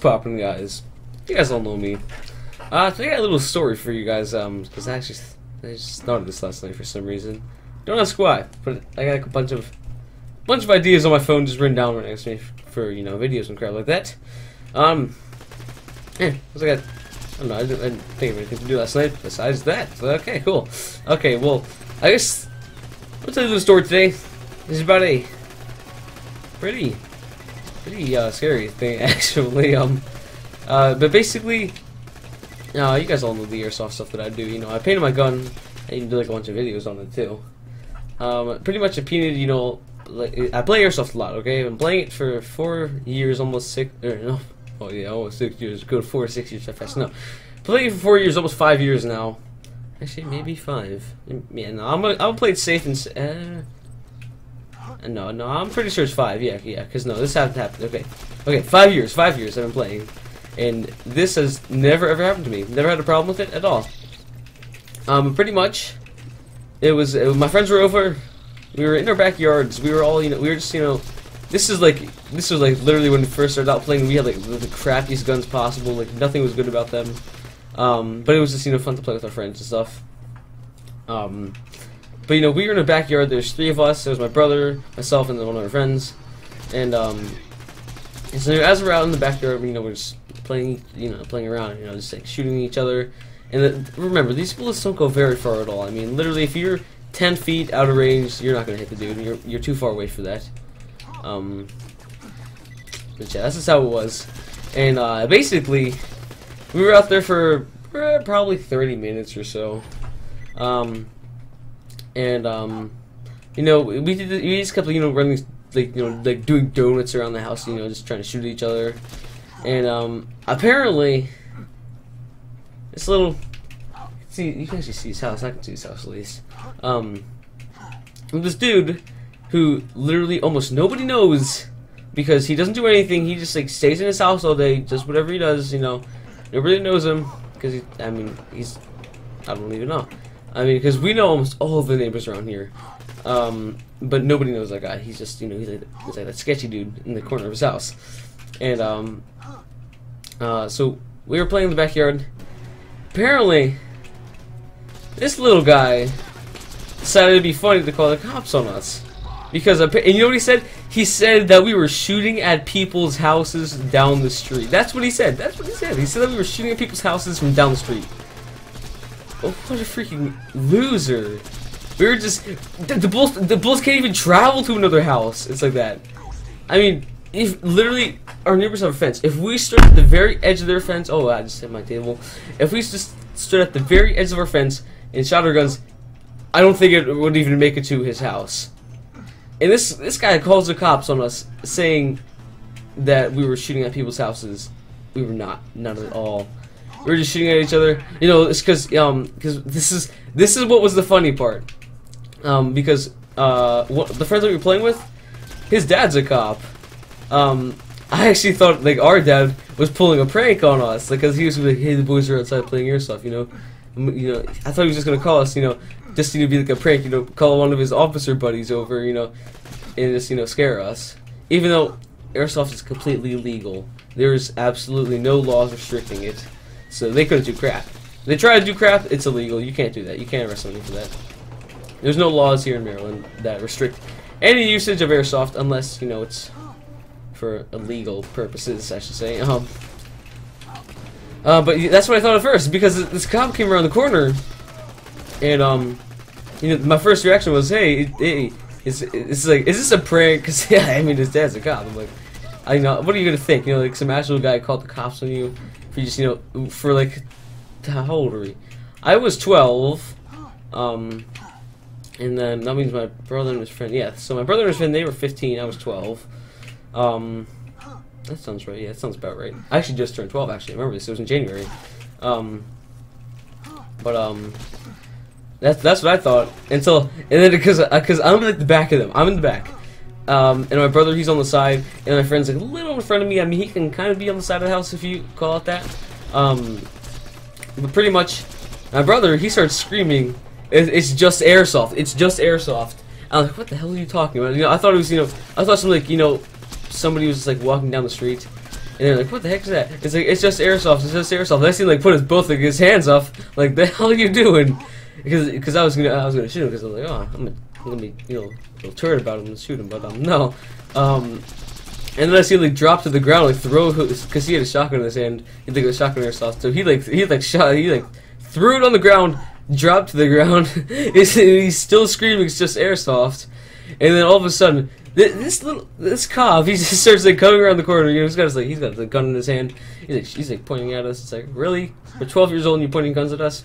poppin', guys? You guys all know me. Today I got a little story for you guys, because I just started this last night for some reason. Don't ask why, but I got like, a bunch of ideas on my phone just written down right next to me for, you know, videos and crap like that. Yeah, I don't know, I didn't think of anything to do last night besides that. So, okay, cool. Okay, well, I guess I'll tell you the story today. This is about a pretty scary thing, actually. But basically, you guys all know the airsoft stuff that I do. You know, I painted my gun. I even do like a bunch of videos on it too. Pretty much I painted, you know, like, I play airsoft a lot. Okay, I've been playing it for 4 years, almost 6. Or no, oh yeah, almost 6 years. Go 4 to 6 years so fast. No, playing it for 4 years, almost 5 years now. Actually, maybe 5. Yeah, no, I'll play it safe and. No, I'm pretty sure it's 5. Yeah, because no, this hasn't happened. Okay, 5 years. 5 years I've been playing, and this has never ever happened to me. Never had a problem with it at all. Pretty much, my friends were over. We were in our backyards. We were all, you know, we were just, you know, this was like literally when we first started out playing. We had like the crappiest guns possible. Like nothing was good about them. But it was just, you know, fun to play with our friends and stuff. But you know, we were in the backyard. There's 3 of us. There was my brother, myself, and then one of our friends. And so as we're out in the backyard, you know, we're just playing, playing around, you know, just like shooting each other. And remember, these bullets don't go very far at all. I mean, literally, if you're 10 feet out of range, you're not gonna hit the dude. You're too far away for that. But yeah, that's just how it was. And basically, we were out there for probably 30 minutes or so. You know, we just kept, you know, running, like, you know, like doing donuts around the house, you know, just trying to shoot at each other. And apparently, this little, see, you can actually see his house. I can see his house at least. This dude who literally almost nobody knows because he doesn't do anything. He just like stays in his house all day, just whatever he does. You know, nobody knows him because I don't even know. I mean, because we know almost all of the neighbors around here, but nobody knows that guy. He's just, you know, he's like that sketchy dude in the corner of his house. And so we were playing in the backyard. Apparently, this little guy decided it'd be funny to call the cops on us because, and you know what he said? He said that we were shooting at people's houses down the street. That's what he said. That's what he said. He said that we were shooting at people's houses from down the street. Oh, what a freaking loser. We were just... The bullets can't even travel to another house. It's like that. I mean, if literally our neighbors have a fence. If we stood at the very edge of their fence... Oh, I just hit my table. If we just stood at the very edge of our fence and shot our guns, I don't think it would even make it to his house. And this guy calls the cops on us saying that we were shooting at people's houses. We were not. Not at all. We were just shooting at each other. You know, it's because this is what was the funny part. Because the friends that we were playing with, his dad's a cop. I actually thought like our dad was pulling a prank on us, because he was like, "Hey, the boys are outside playing airsoft," you know. I thought he was just gonna call us, you know, just to be like a prank, you know, call one of his officer buddies over, you know, and just, you know, scare us. Even though airsoft is completely illegal, there's absolutely no laws restricting it. So they couldn't do crap. They try to do crap, it's illegal. You can't do that. You can't arrest somebody for that. There's no laws here in Maryland that restrict any usage of airsoft unless, you know, it's for illegal purposes, I should say. But that's what I thought at first, because this cop came around the corner, and you know, my first reaction was, "Hey, it's like, is this a prank?" Because yeah, I mean, his dad's a cop. I'm like, what are you gonna think? You know, like some actual guy called the cops on you. For just, you know, for like, how old are we? I was 12, and then that means my brother and his friend. Yeah, so my brother and his friend, they were 15. I was 12. That sounds right. Yeah, that sounds about right. I actually just turned 12. Actually, I remember this. It was in January. That's what I thought and then because I'm like the back of them. I'm in the back. And my brother, he's on the side, and my friend's like a little in front of me. I mean, he can kind of be on the side of the house if you call it that. But pretty much, my brother, he starts screaming, "It's just airsoft! It's just airsoft!" I'm like, "What the hell are you talking about?" You know, I thought it was, you know, I thought something like, you know, somebody was just like walking down the street, And they're like, what the heck is that? It's like, it's just airsoft, it's just airsoft. And I seen like put both like his hands up, like, the hell are you doing? Because I was gonna shoot him because I was like, oh, I'm gonna be, you know, a little turd about him and shoot him, but no. And then I see him like drop to the ground, like throw, because he had a shotgun in his hand. He think it was shotgun airsoft, so he threw it on the ground, dropped to the ground. He's still screaming, it's just airsoft. And then all of a sudden, this cop, he just starts like coming around the corner. You know, he's got the gun in his hand. He's like pointing at us. It's like, really? We're 12 years old and you're pointing guns at us?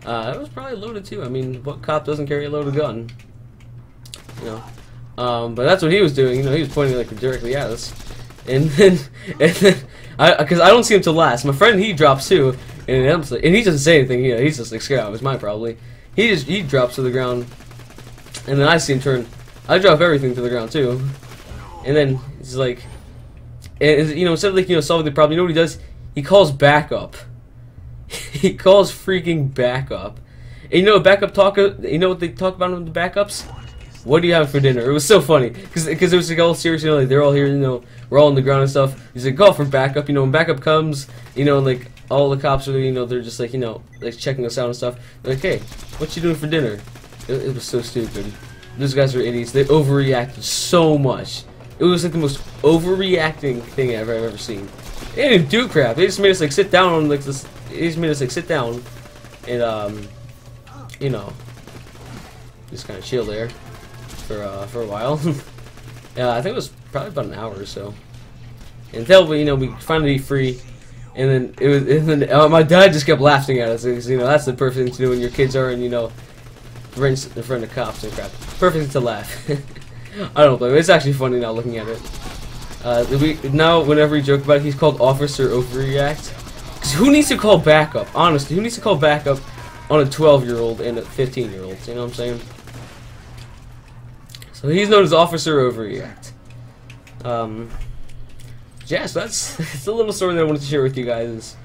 It was probably loaded too. I mean, what cop doesn't carry a loaded gun? You know. But that's what he was doing. You know, he was pointing like directly at us. And then because I don't see him till last. My friend, he drops too, and he doesn't say anything. You know, he's just like scared out of his mind probably. He drops to the ground, and then I see him turn. I drop everything to the ground too, and then he's like, and you know, instead of like, you know, solving the problem, you know what he does? He calls backup. He calls freaking backup. And you know what backup talk? You know what they talk about in the backups? What do you have for dinner? It was so funny because it was like all serious. You know, like they're all here. You know, we're all on the ground and stuff. He's like, call for backup. You know, when backup comes, you know, and like all the cops are, you know, they're just like, you know, like checking us out and stuff. They're like, hey, what you doing for dinner? It was so stupid. Those guys are idiots. They overreacted so much. It was like the most overreacting thing I've ever seen. They didn't do crap. They just made us like sit down on like this. They just made us like sit down and you know, just kind of chill there for a while. Yeah, I think it was probably about an hour or so. Until we, you know, we finally be free, and then my dad just kept laughing at us because, you know, that's the perfect thing to do when your kids are in, you know, in front of cops and crap. Perfect to laugh. I don't blame him. It's actually funny now looking at it. Now whenever we joke about it, he's called Officer Overreact. Cause who needs to call backup? Honestly, who needs to call backup on a 12-year-old and a 15-year-old? You know what I'm saying? So he's known as Officer Overreact. Yeah, so it's a little story that I wanted to share with you guys.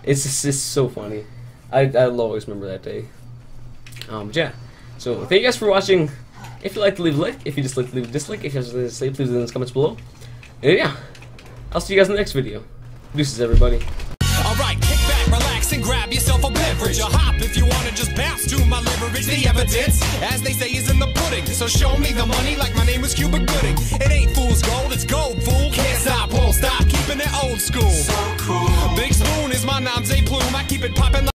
It's so funny. I'll always remember that day. Yeah. So thank you guys for watching. If you like to leave a like, if you dislike to leave a dislike, if you have something to say, please leave it in the comments below. And yeah, I'll see you guys in the next video. Deuces, everybody. Alright, kick back, relax, and grab yourself a beverage. Or hop if you wanna just bounce to my leverage. The evidence, as they say, is in the pudding. So show me the money like my name was Cuba Gooding. It ain't fool's gold, it's gold, fool. Can't stop, won't stop, keeping it old school. So cool. Big Spoon is my nom de plume. I keep it poppin'